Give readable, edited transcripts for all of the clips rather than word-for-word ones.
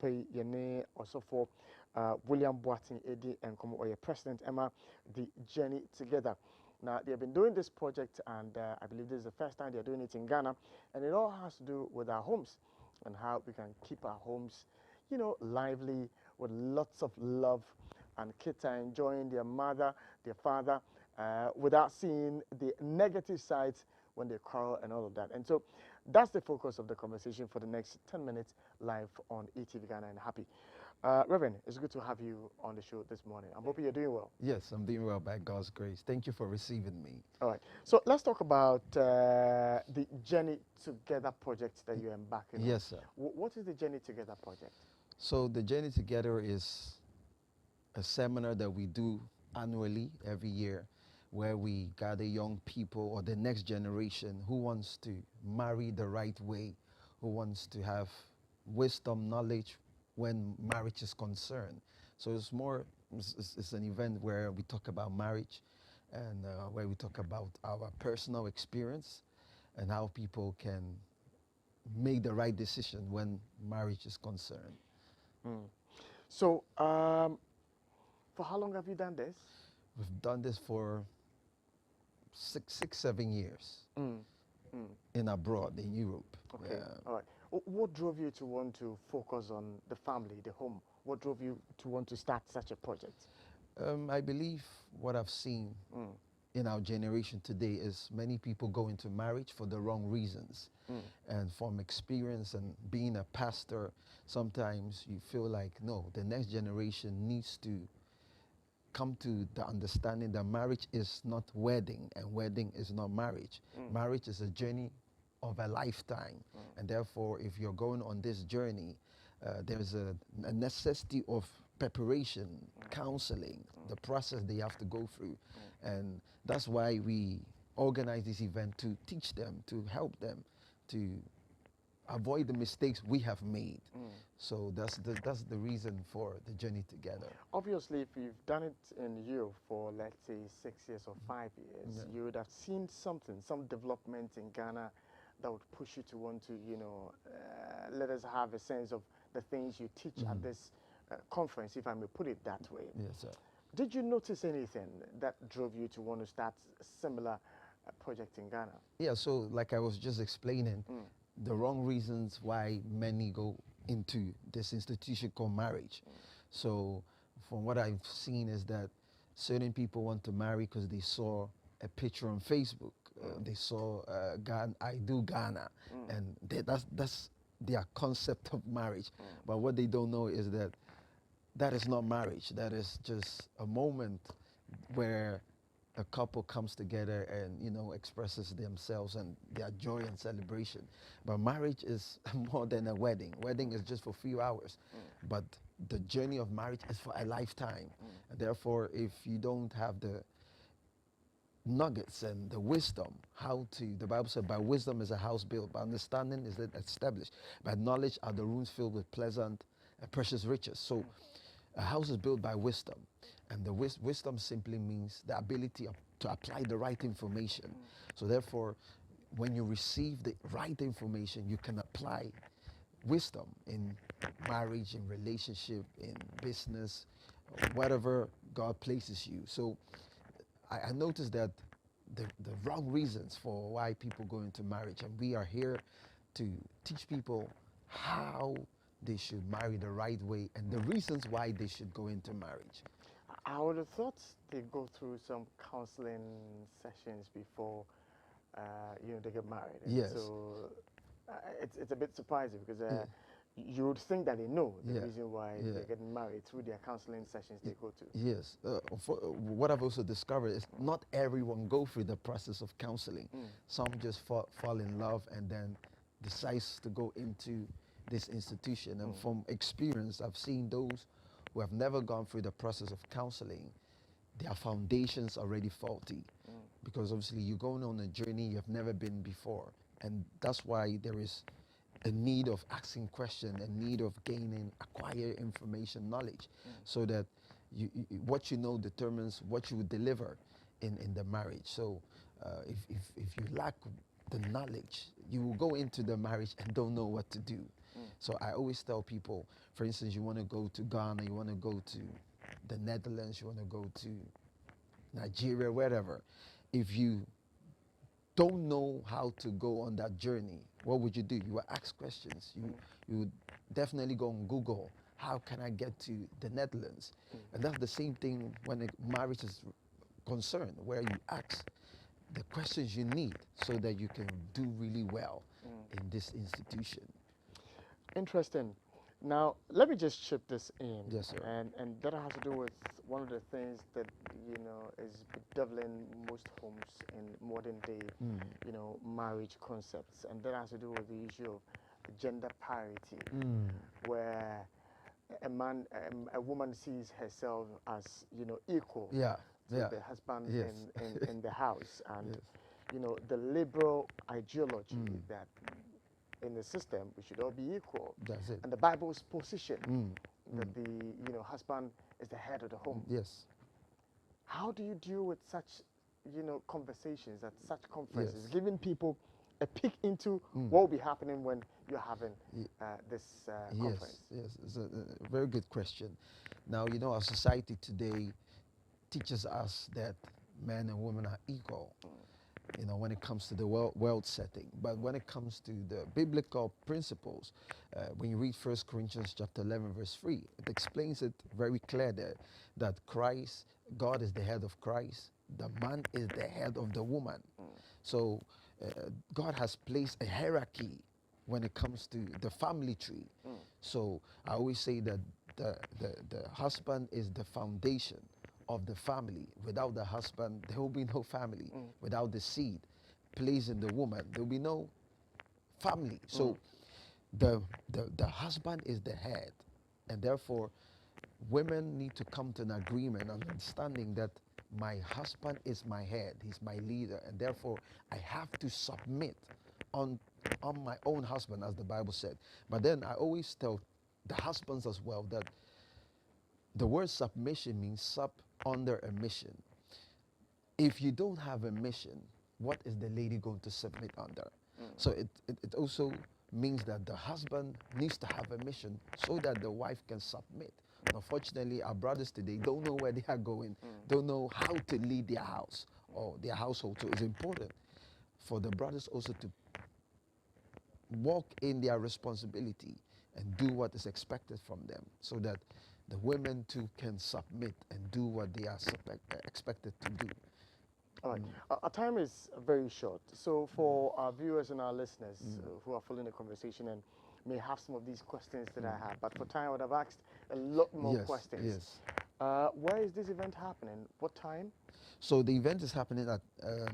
pay yene also for William Boateng Edi and come or your President Emma the journey together. Now they have been doing this project, and I believe this is the first time they are doing it in Ghana, and it all has to do with our homes and how we can keep our homes, you know, lively with lots of love, and kids are enjoying their mother, their father, without seeing the negative sides when they quarrel and all of that. And so that's the focus of the conversation for the next 10 minutes live on ETV Ghana and Happy. Reverend, it's good to have you on the show this morning. I'm hoping you're doing well. Yes, I'm doing well by God's grace. Thank you for receiving me. All right. So let's talk about the Journey Together project that you're embarking on. Yes, sir. What is the Journey Together project? So the Journey Together is a seminar that we do annually every year where we gather young people or the next generation who wants to marry the right way, who wants to have wisdom, knowledge when marriage is concerned. So it's an event where we talk about marriage and where we talk about our personal experience and how people can make the right decision when marriage is concerned. So, for how long have you done this? We've done this for six, 7 years in abroad, in Europe. Okay, all right. What drove you to want to focus on the family, the home? What drove you to want to start such a project? I believe what I've seen in our generation today is many people go into marriage for the wrong reasons. And from experience and being a pastor, sometimes you feel like, no, the next generation needs to come to the understanding that marriage is not wedding and wedding is not marriage. Marriage is a journey of a lifetime. And therefore, if you're going on this journey, there's a necessity of preparation, counseling, the process they have to go through. And that's why we organize this event, to teach them, to help them, to avoid the mistakes we have made. So that's the reason for the Journey Together. Obviously, if you've done it in Europe for, let's say, 6 years or 5 years, you would have seen something, some development in Ghana that would push you to want to, you know, let us have a sense of the things you teach at this conference, if I may put it that way. Yes, sir. Did you notice anything that drove you to want to start a similar project in Ghana? Yeah, so like I was just explaining, the wrong reasons why many go into this institution called marriage. So from what I've seen is that certain people want to marry because they saw a picture on Facebook. They saw Ghana, I do Ghana, and that's their concept of marriage. But what they don't know is that that is not marriage. That is just a moment where a couple comes together and, you know, expresses themselves and their joy and celebration. But marriage is more than a wedding. Wedding is just for a few hours. But the journey of marriage is for a lifetime. And therefore, if you don't have the nuggets and the wisdom, the Bible said, by wisdom is a house built, by understanding is it established, by knowledge are the rooms filled with pleasant and precious riches. So a house is built by wisdom, and the wisdom simply means the ability to apply the right information. So therefore, when you receive the right information, you can apply wisdom in marriage, in relationship, in business, whatever God places you. So I noticed that the wrong reasons for why people go into marriage, and we are here to teach people how they should marry the right way and the reasons why they should go into marriage. I would have thought they go through some counseling sessions before, you know, they get married. Yes. So it's a bit surprising because you would think that they know the reason why they're getting married through their counseling sessions they go to. Yes. What I've also discovered is not everyone go through the process of counseling. Some just fall in love and then decides to go into this institution. And from experience, I've seen those who have never gone through the process of counseling, their foundations already faulty. Because obviously you're going on a journey you have never been before. And that's why there is a need of asking questions, a need of acquire information, knowledge, so that what you know determines what you would deliver in the marriage. So if you lack the knowledge, you will go into the marriage and don't know what to do. So I always tell people, for instance, you want to go to Ghana, you want to go to the Netherlands, you want to go to Nigeria, wherever. If you don't know how to go on that journey, what would you do? You will ask questions. You would definitely go on Google. How can I get to the Netherlands? And that's the same thing when marriage is concerned, where you ask the questions you need so that you can do really well in this institution. Interesting. Now, let me just chip this in. Yes, sir. And that has to do with one of the things that, is bedeviling most homes in modern day, marriage concepts. And that has to do with the issue of gender parity, where a woman sees herself as, equal to the husband in the house. And, the liberal ideology that in the system we should all be equal. That's it. And the Bible's position that the husband is the head of the home. Yes. How do you deal with such conversations at such conferences, giving people a peek into what will be happening when you're having this conference? Yes, it's a very good question. Now, our society today teaches us that men and women are equal, when it comes to the world setting. But when it comes to the biblical principles, when you read 1 Corinthians chapter 11, verse 3, it explains it very clear there that God is the head of Christ, the man is the head of the woman. So God has placed a hierarchy when it comes to the family tree. So I always say that the husband is the foundation of the family. Without the husband, there will be no family. Without the seed placed in the woman, there will be no family. So the husband is the head, and therefore women need to come to an agreement and understanding that my husband is my head, he's my leader, and therefore I have to submit on my own husband, as the Bible said. But then I always tell the husbands as well that the word submission means sub under a mission. If you don't have a mission, what is the lady going to submit under? So it also means that the husband needs to have a mission so that the wife can submit. Unfortunately, our brothers today don't know where they are going, don't know how to lead their house or their household. So it's important for the brothers also to walk in their responsibility and do what is expected from them so that the women too can submit and do what they are expected to do. All right. Our time is very short. So for our viewers and our listeners who are following the conversation and may have some of these questions that I had, but for time I would have asked a lot more questions. Yes. Where is this event happening? What time? So the event is happening at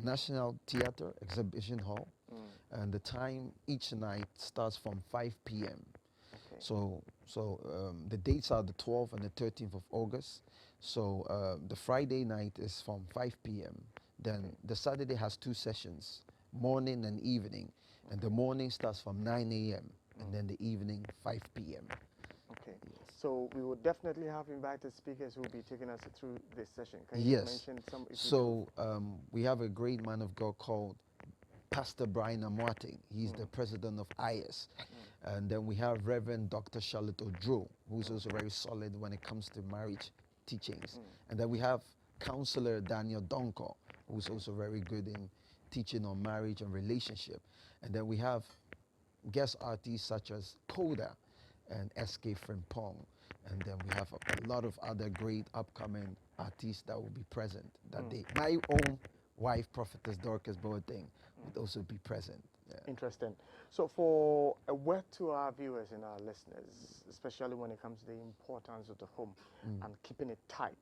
National Theatre Exhibition Hall, and the time each night starts from 5 p.m. Okay. So the dates are the 12th and the 13th of August. So the Friday night is from 5 p.m. Then the Saturday has 2 sessions, morning and evening. And the morning starts from 9 a.m. and then the evening 5 p.m. Okay. Yes. So we will definitely have invited speakers who will be taking us through this session. Can you mention some? So we have a great man of God called Pastor William Boateng. He's the president of IS. And then we have Reverend Dr. Charlotte Odro, who's also very solid when it comes to marriage teachings. And then we have Counselor Daniel Donko, who's also very good in teaching on marriage and relationship. And then we have guest artists such as Koda and SK Frimpong. And then we have a lot of other great upcoming artists that will be present that day. My own wife, Prophetess Dorcas Boateng, would also be present. Yeah. Interesting. So for a word to our viewers and our listeners, especially when it comes to the importance of the home and keeping it tight,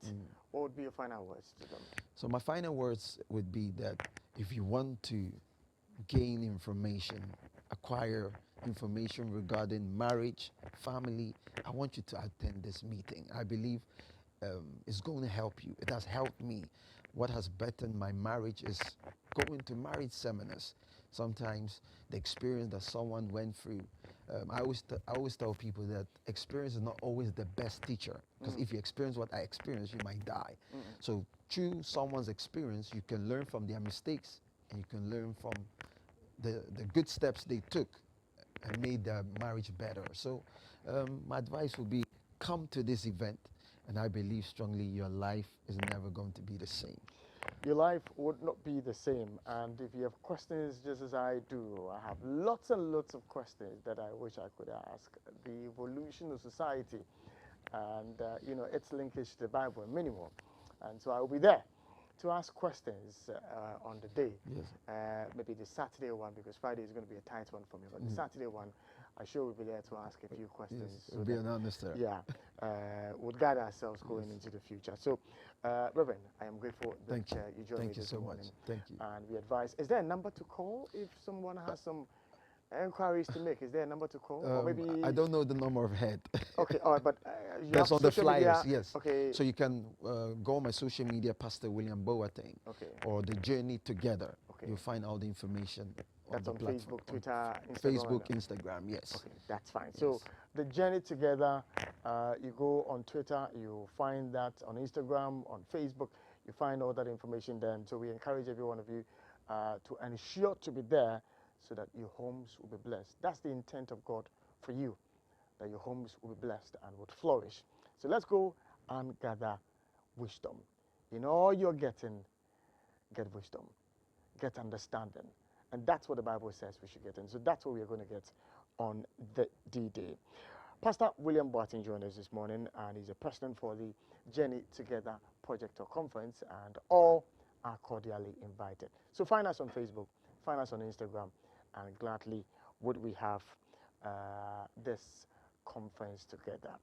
what would be your final words to them? So my final words would be that if you want to gain information, acquire information regarding marriage, family, I want you to attend this meeting. I believe it's going to help you. It has helped me. What has bettered my marriage is going to marriage seminars. Sometimes the experience that someone went through, I always tell people that experience is not always the best teacher, because if you experience what I experienced, you might die. So through someone's experience, you can learn from their mistakes and you can learn from the good steps they took and made their marriage better. So my advice would be come to this event, and I believe strongly your life is never going to be the same. Your life would not be the same. And if you have questions just as I do, I have lots and lots of questions that I wish I could ask. The evolution of society and, its linkage to the Bible and many more. And so I will be there to ask questions on the day. Yes. Maybe the Saturday one, because Friday is going to be a tight one for me. But the Saturday one, I sure will be there to ask a few questions. Yes, it'll be an honest. Yeah, would guide ourselves going into the future. So, Reverend, I am grateful that you joined me this morning. Thank you. And we advise, is there a number to call if someone has some inquiries to make? Is there a number to call? Or maybe I don't know the number of head. Okay, all right, but you that's have on the social flyers. media? Yes. Okay. So you can go on my social media, Pastor William Boateng, Okay. or the Journey Together. Okay. You'll find all the information. That's on platform. Facebook, Twitter, Instagram. Facebook, Instagram, yes. Okay, that's fine. Yes. So the Journey Together, you go on Twitter, you find that on Instagram, on Facebook, you find all that information there. And so we encourage every one of you to ensure to be there so that your homes will be blessed. That's the intent of God for you, that your homes will be blessed and would flourish. So let's go and gather wisdom. In all you're getting, get wisdom, get understanding. And that's what the Bible says we should get. And so that's what we're going to get on the D-Day. Pastor William Boateng joined us this morning, and he's a president for the Journey Together project or conference, and all are cordially invited. So find us on Facebook, find us on Instagram, and gladly would we have this conference together.